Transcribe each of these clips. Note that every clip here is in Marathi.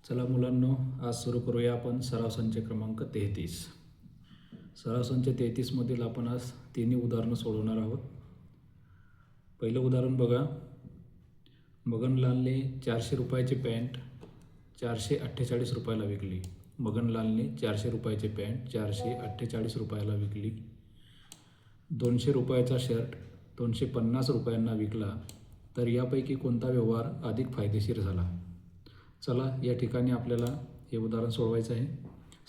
चला मुलांनो, आज सुरू करूया आपण सराव संच क्रमांक 33. सराव संच 33 मधील आपण आज तिन्ही उदाहरणं सोडवणार आहोत. पहिलं उदाहरण बघा. मगनलालने 400 रुपयाची पॅन्ट 448 रुपयाला विकली. मगनलालने 400 रुपयाची पॅन्ट 448 रुपयाला विकली. 200 रुपयाचा शर्ट 250 रुपयांना विकला. तर यापैकी कोणता व्यवहार अधिक फायदेशीर झाला? चला, या ठिकाणी आपल्याला हे उदाहरण सोडवायचं आहे.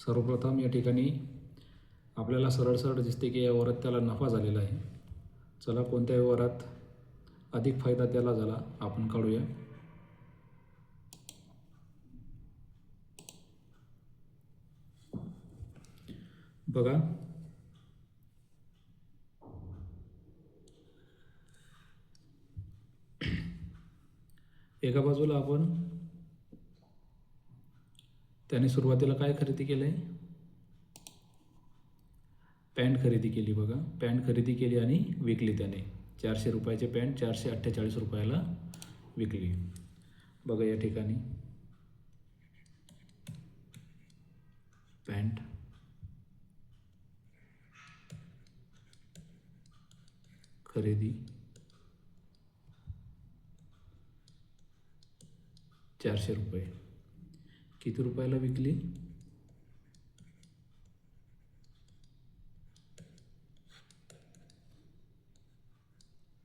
सर्वप्रथम या ठिकाणी आपल्याला सरळ सरळ दिसते की या व्यवहारात त्याला नफा झालेला आहे. चला, कोणत्या व्यवहारात अधिक फायदा त्याला झाला आपण काढूया. बघा, एका बाजूला आपण त्याने सुरुवातीला काय खरेदी केलं आहे? पॅन्ट खरेदी केली. बघा, पॅन्ट खरेदी केली आणि विकली त्याने. 400 रुपयाची पॅन्ट 448 रुपयाला विकली. बघा, या ठिकाणी पॅन्ट खरेदी 400 रुपये. किती रुपयाला विकली?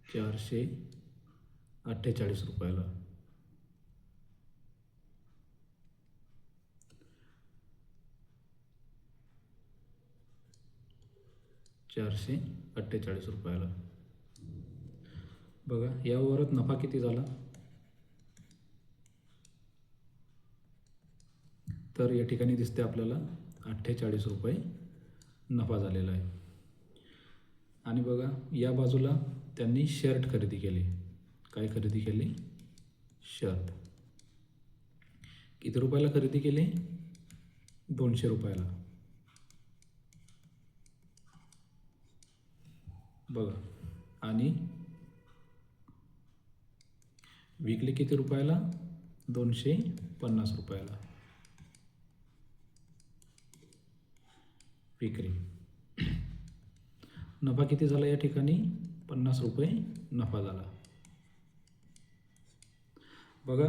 448 रुपयाला. ₹448. बघा, या व्यवहारात नफा किती झाला? तर या ठिकाणी दिसते आपल्याला 48 रुपये नफा झालेला आहे. आणि बघा, या बाजूला त्यांनी शर्ट खरेदी केले. काय खरेदी केले? शर्ट. किती रुपयाला खरेदी केले? 200 रुपयाला. बघा, आणि विकले किती रुपयाला? 250 रुपयाला. विक्री. नफा किती झाला या ठिकाणी? 50 रुपये नफा झाला. बघा,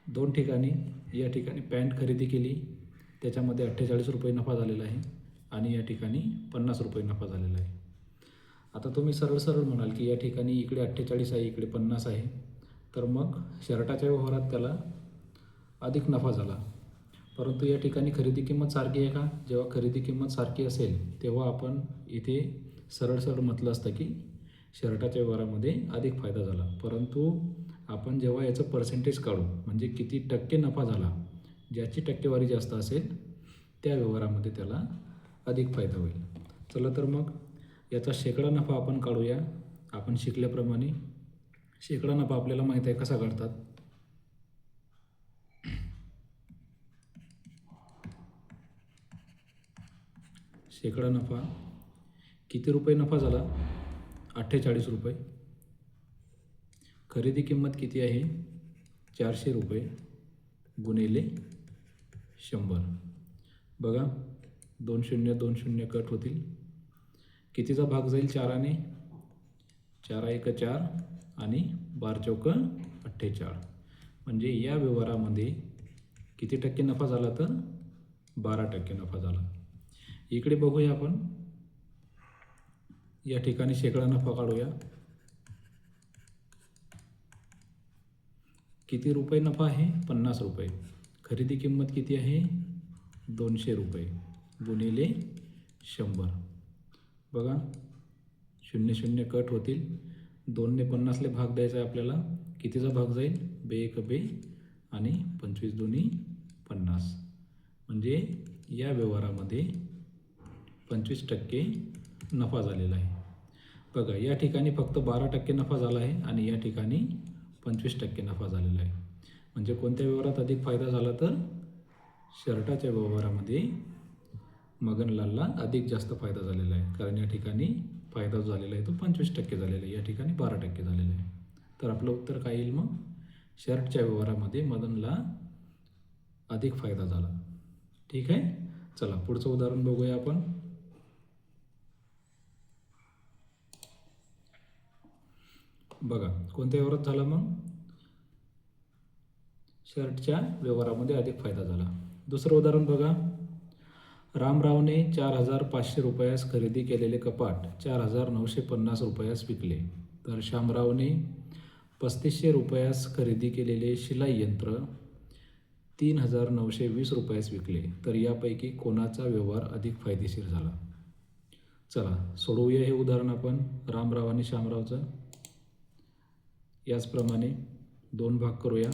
दोन ठिकाणी या ठिकाणी पॅन्ट खरेदी केली, त्याच्यामध्ये 48 रुपये नफा झालेला आहे आणि या ठिकाणी 50 रुपये नफा झालेला आहे. आता तुम्ही सरळ सरळ म्हणाल की या ठिकाणी इकडे 48 आहे, इकडे 50 आहे, तर मग शर्टाच्या व्यवहारात त्याला अधिक नफा झाला. परंतु या ठिकाणी खरेदी किंमत सारखी आहे का? जेव्हा खरेदी किंमत सारखी असेल तेव्हा आपण इथे सरळ सरळ म्हटलं असतं की शर्टाच्या व्यवहारामध्ये अधिक फायदा झाला. परंतु आपण जेव्हा याचं पर्सेंटेज काढू, म्हणजे किती टक्के नफा झाला, ज्याची टक्केवारी जास्त असेल त्या व्यवहारामध्ये त्याला अधिक फायदा होईल. चला, तर मग याचा शेकडा नफा आपण काढूया. आपण शिकल्याप्रमाणे शेकडा नफा आपल्याला माहीत आहे कसा काढतात. शेकडा नफा. किती रुपये नफा झाला? 48 रुपये. खरेदी किंमत किती आहे? 400 रुपये गुणिले 100. बघा, 2 शून्य 2 शून्य कट होतील. कितीचा भाग जाईल 4ने? 4 एक 4 आणि 12 चौक 48. म्हणजे या व्यवहारामध्ये किती टक्के नफा झाला? तर 12% नफा झाला. इकडे बघूया आपण. या ठिकाणी शेकडा नफा काढूया. किती रुपये नफा आहे? 50 रुपये. खरेदी किंमत किती आहे? 200 रुपये गुणिले 100. बघा, 0 0 कट होतील. 2ने 50ले भाग द्यायचा आहे आपल्याला. कितीचा भाग जाईल? 2 एक 2 आणि 25 दोन्ही 50. म्हणजे या व्यवहारामध्ये 25% नफा झालेला आहे. बघा, या ठिकाणी फक्त 12% नफा झाला आहे आणि या ठिकाणी 25% नफा झालेला आहे. म्हणजे कोणत्या व्यवहारात अधिक फायदा झाला? तर शर्टाच्या व्यवहारामध्ये मगनलालला अधिक जास्त फायदा झालेला आहे. कारण या ठिकाणी फायदा झालेला आहे तो 25% झालेला आहे, या ठिकाणी 12% झालेला आहे. तर आपलं उत्तर काय येईल? मग शर्टच्या व्यवहारामध्ये मदनला अधिक फायदा झाला. ठीक आहे. चला पुढचं उदाहरण बघूया आपण. बघा कोणत्या व्यवहारात झाला मग? शर्टच्या व्यवहारामध्ये अधिक फायदा झाला. दुसरं उदाहरण बघा. रामरावने 4,500 रुपयास खरेदी केलेले कपाट 4,950 रुपयास विकले. तर श्यामरावने 3,500 रुपयास खरेदी केलेले शिलाई यंत्र 3,920 रुपयास विकले. तर यापैकी कोणाचा व्यवहार अधिक फायदेशीर झाला? चला सोडवूया हे उदाहरण आपण रामराव आणि श्यामरावचं. याचप्रमाणे 2 भाग करूया.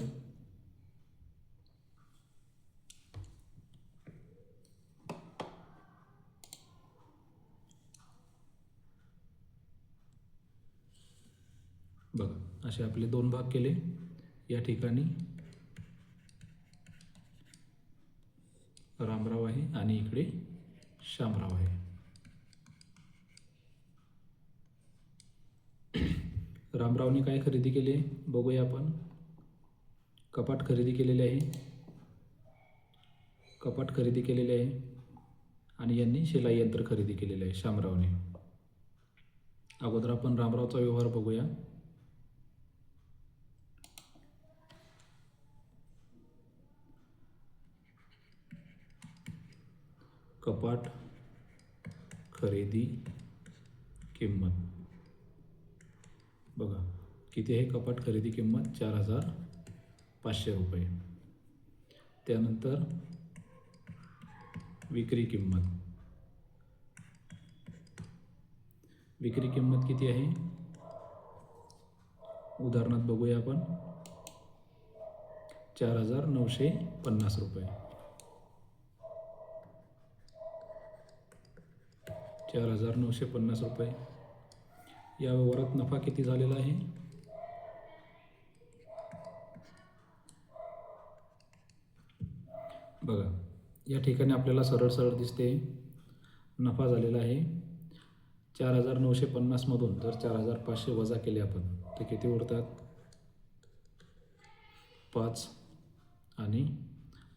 बघा असे आपले 2 भाग केले. या ठिकाणी रामराव आहे आणि इकडे श्यामराव आहे. रामरावने काय खरेदी केले बघूया आपण. कपाट खरेदी केलेले आहे. कपाट खरेदी केलेले आहे आणि यांनी शिलाई यंत्र खरेदी केलेले आहे श्यामरावने. अगोदर आपण रामरावचा व्यवहार बघूया. कपाट खरेदी किंमत बघा किती आहे. कपाट खरेदी किंमत 4,500 रुपये. त्यानंतर विक्री किंमत. विक्री किंमत किती आहे उदाहरणात बघूया आपण. 4,950 रुपये. 4,950 रुपये. या व्यवहारात नफा किती झालेला आहे? बघा या ठिकाणी आपल्याला सरळ सरळ दिसते नफा झालेला आहे. 4,950 मधून जर 4,500 वजा केले आपण तर किती उरतात? 5 आणि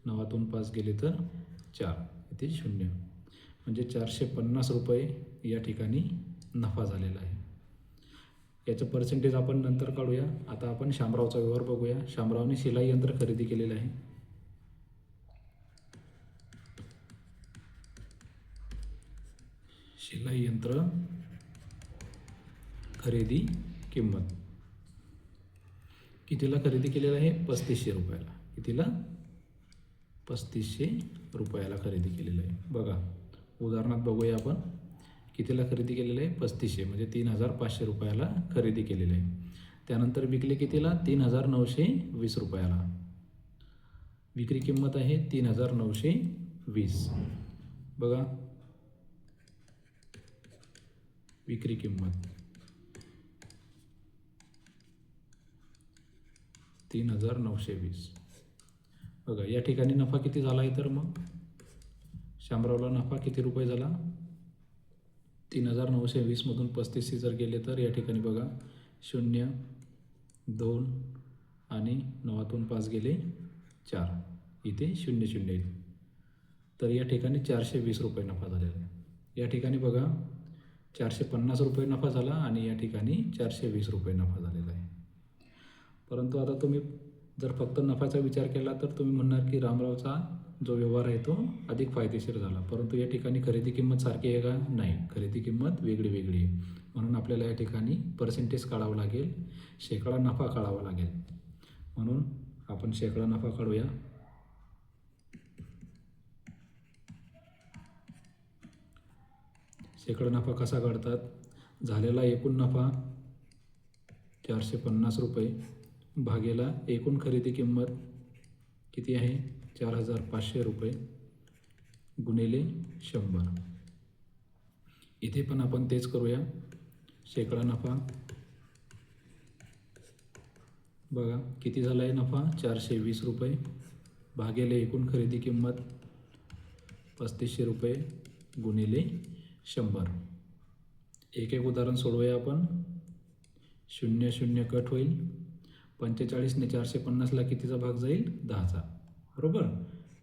9तून 5 गेले तर 4. इथे 0 म्हणजे 450 रुपये या ठिकाणी नफा झालेला आहे. याचं पर्सेंटेज आपण नंतर काढूया. आता आपण श्यामरावचा व्यवहार बघूया. श्यामरावने शिलाई यंत्र खरेदी केलेलं आहे. शिलाई यंत्र खरेदी किंमत कितीला खरेदी केलेलं आहे? 3,500 रुपयाला. कितीला? 3,500 रुपयाला खरेदी केलेलं आहे. बघा उदाहरणात बघूया आपण. कितीला खरेदी केलेलं आहे? 3,500 म्हणजे 3,500 रुपयाला खरेदी केलेलं आहे. त्यानंतर विकले कितीला? 3,920 रुपयाला. विक्री किंमत आहे 3,920. बघा विक्री किंमत 3,920. बघा या ठिकाणी नफा किती झाला आहे? तर मग श्यामरावला नफा किती रुपये झाला? 3,920 मधून 3,500 जर गेले तर या ठिकाणी बघा 0, 2 आणि 9तून 5 गेले 4. इथे 0 0 येईल. तर या ठिकाणी 420 रुपये नफा झालेला आहे. या ठिकाणी बघा 450 रुपये नफा झाला आणि या ठिकाणी 420 रुपये नफा झालेला आहे. परंतु आता तुम्ही जर फक्त नफ्याचा विचार केला तर तुम्ही म्हणणार की रामरावचा जो व्यवहार आहे तो अधिक फायदेशीर झाला. परंतु या ठिकाणी खरेदी किंमत सारखी आहे का? नाही, खरेदी किंमत वेगळी वेगळी आहे. म्हणून आपल्याला या ठिकाणी पर्सेंटेज काढावं लागेल, शेकडा नफा काढावा लागेल. म्हणून आपण शेकडा नफा काढूया. शेकडा नफा कसा काढतात? झालेला एकूण नफा 450 रुपये भागेला एकूण खरेदी किंमत किती आहे? 4,500 रुपये गुणिले 100. इथे पण आपण तेच करूया. शेकडा नफा बघा किती झाला आहे नफा? 420 रुपये भागेले एकूण खरेदी किंमत 3,500 रुपये गुणिले 100. एक एक उदाहरण सोडवूया आपण. 0 0 कट होईल. 45 ने 450ला कितीचा भाग जाईल? 10चा. बरोबर.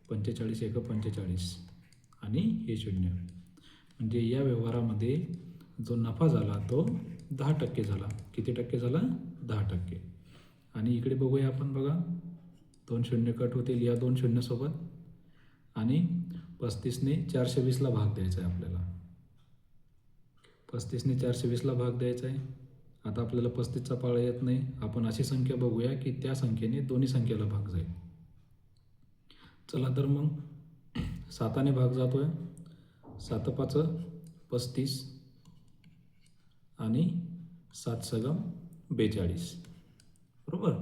45 एक 45 आणि हे 0. म्हणजे या व्यवहारामध्ये जो नफा झाला तो 10% झाला. किती टक्के झाला? 10%. आणि इकडे बघूया आपण, बघा 2 शून्य कट होतील या 2 शून्यासोबत आणि 35ने 420ला भाग द्यायचा आहे आपल्याला. 35ने 420ला भाग द्यायचा आहे. आता आपल्याला 35चा पाळा येत नाही. आपण अशी संख्या बघूया की त्या संख्येने दोन्ही संख्येला भाग जाईल. चला तर मग 7ने भाग जातोय. 7 5 35 आणि 7 6 42. बरोबर.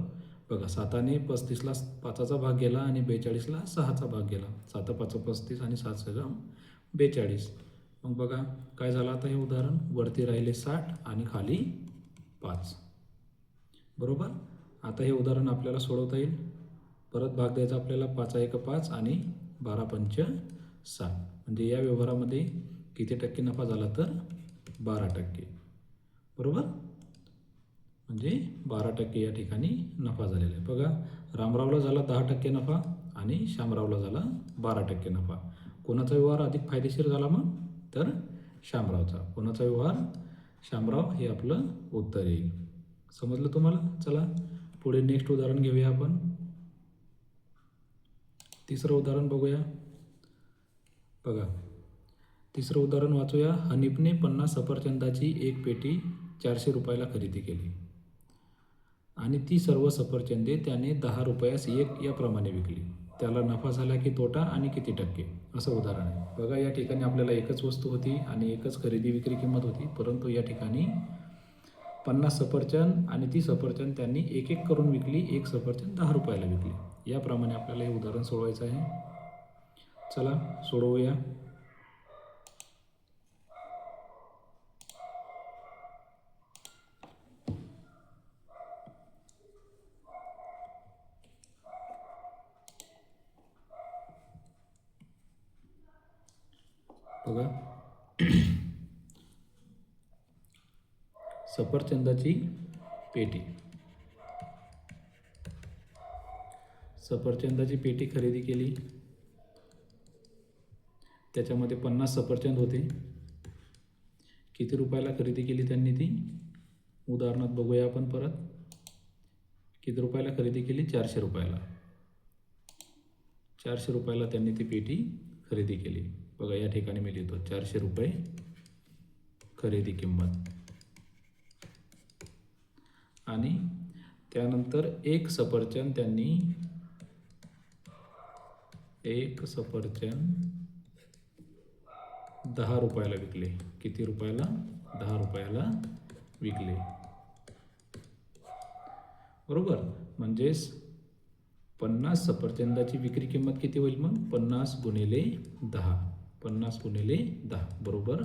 बघा 7ने 35ला 5चा भाग गेला आणि 42ला 6चा भाग गेला. 7 5 35 आणि 7 6 42. मग बघा काय झालं आता हे उदाहरण. वरती राहिले 60 आणि खाली 5. बरोबर. आता हे उदाहरण आपल्याला सोडवता येईल. परत भाग द्यायचा आपल्याला. 5 1 5 आणि 12 5 7. म्हणजे या व्यवहारामध्ये किती टक्के नफा झाला तर 12%. बरोबर. म्हणजे 12% या ठिकाणी नफा झालेला आहे. बघा रामरावला झाला 10% नफा आणि श्यामरावला झाला 12% नफा. कोणाचा व्यवहार अधिक फायदेशीर झाला मग? तर श्यामरावचा. कोणाचा व्यवहार? श्यामराव हे आपलं उत्तर येईल. समजलं तुम्हाला? चला पुढे नेक्स्ट उदाहरण घेऊया आपण. तिसरं उदाहरण बघूया. बघा तिसरं उदाहरण वाचूया. हनीफने 50 सफरचंदाची एक पेटी 400 रुपयाला खरेदी केली आणि ती सर्व सफरचंदे त्याने 10 रुपयास एक याप्रमाणे विकली. त्याला नफा झाला की तोटा आणि किती टक्के? असं उदाहरण आहे. बघा या ठिकाणी आपल्याला एकच वस्तू होती आणि एकच खरेदी विक्री किंमत होती. परंतु या ठिकाणी 50 सफरचंद आणि ती सफरचंद त्यांनी एक एक करून विकली. एक सफरचंद 10 रुपयाला विकली. याप्रमाणे आपल्याला हे उदाहरण सोडवायचं आहे. चला सोडवूया. बघा सफरचंदाची पेटी. सफरचंदाची पेटी खरेदी केली. त्याच्यामध्ये 50 सफरचंद होते. किती रुपयाला खरेदी केली त्यांनी ती? उदाहरणात बघूया आपण परत. किती रुपयाला खरेदी केली? 400 रुपयाला. 400 रुपयाला त्यांनी ती पेटी खरेदी केली. बघा या ठिकाणी मी लिहितो 400 रुपये खरेदी किंमत. आणि त्यानंतर एक सफरचंद त्यांनी 10 रुपयाला विकले. किती रुपयाला? 10 रुपयाला विकले. बरोबर. म्हणजेच 50 सफरचंदाची विक्री किंमत किती होईल मग? 50 गुणिले 10. 50 गुणिले 10 बरोबर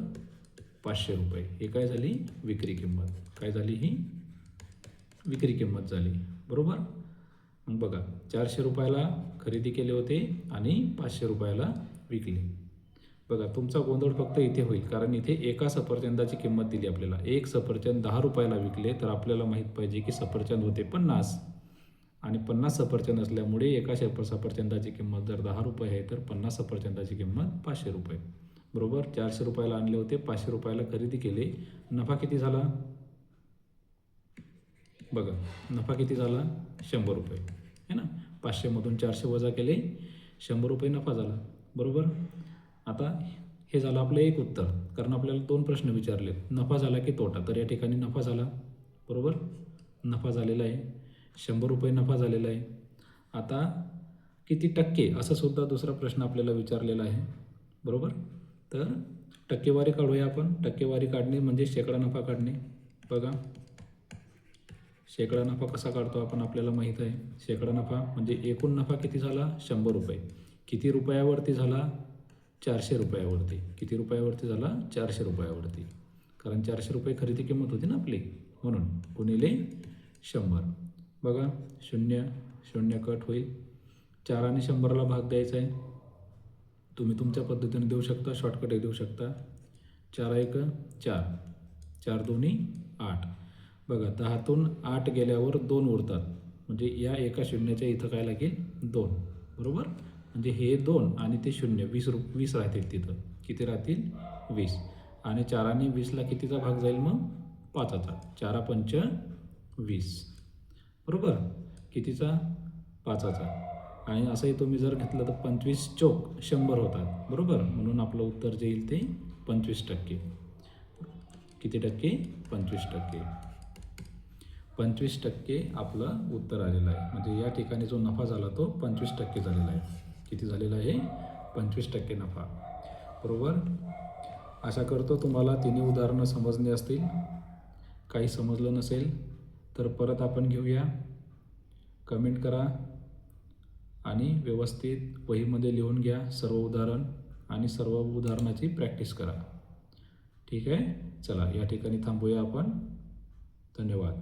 500 रुपये. हे काय झाली? विक्री किंमत. काय झाली? ही विक्री किंमत झाली. बरोबर. मग बघा 400 रुपयाला खरेदी केले होते आणि 500 रुपयाला विकले. बघा तुमचा गोंधळ फक्त इथे होईल, कारण इथे एका सफरचंदाची किंमत दिली आपल्याला. एक सफरचंद 10 रुपयाला विकले तर आपल्याला माहीत पाहिजे की सफरचंद होते 50 आणि 50 सफरचंद असल्यामुळे एका सफरचंदाची किंमत जर 10 रुपये आहे तर 50 सफरचंदाची किंमत 500 रुपये. बरोबर. 400 रुपयाला आणले होते, 500 रुपयाला खरेदी केले. नफा किती झाला? बघा नफा किती झाला? 100 रुपये है ना. 500मधून 400 वजा केले, 100 रुपये नफा झाला. बरोबर. आता हे झालं आपलं एक उत्तर, कारण आपल्याला 2 प्रश्न विचारले. नफा झाला की तोटा? तर या ठिकाणी नफा झाला. बरोबर. नफा झालेला आहे. 100 रुपये नफा झालेला आहे. आता किती टक्के असं सुद्धा दुसरा प्रश्न आपल्याला विचारलेला आहे. बरोबर. तर टक्केवारी काढूया आपण. टक्केवारी काढणे म्हणजे शेकडा नफा काढणे. बघा शेकडा नफा कसा काढतो आपण आपल्याला माहीत आहे. शेकडा नफा म्हणजे एकूण नफा किती झाला? 100 रुपये. किती रुपयावरती झाला? 400 रुपयावरती. किती रुपयावरती झाला? 400 रुपयावरती. कारण 400 रुपये खरेदी किंमत होती ना आपली, म्हणून गुणिले 100. बघा 0 0 कट होईल. 4 आणि 100ला भाग द्यायचा आहे. तुम्ही तुमच्या पद्धतीने देऊ शकता, शॉर्टकटही देऊ शकता. 4 1 4, 4 2 8. बघा 10तून 8 गेल्यावर 2 उरतात, म्हणजे या एका शून्याच्या इथं काय लागेल? 2. बरोबर. म्हणजे हे 2 आणि ते 0, 20 राहतील तिथं. किती राहतील? 20. आणि 4 20ला कितीचा भाग जाईल मग? 5चा. 4 पंच 20. बरोबर? कितीचा? 5चा. आणि असंही तुम्ही जर घेतलं तर 25 चौक 100 होतात. बरोबर? म्हणून आपलं उत्तर जे येईल ते 25%. किती टक्के? 25%. 25% आपलं उत्तर आलेलं आहे. म्हणजे या ठिकाणी जो नफा झाला तो 25% झालेला आहे. किती झालेला आहे? 25% नफा. बरोबर? आशा करतो तुम्हाला तिन्ही उदाहरणं समजली असतील. काही समजलं नसेल तर परत आपण घेऊया. कमेंट करा आणि व्यवस्थित वहीमध्ये लिहून घ्या सर्व उदाहरण आणि सर्व उदाहरणाची प्रॅक्टिस करा. ठीक आहे? चला या ठिकाणी थांबूया आपण. धन्यवाद.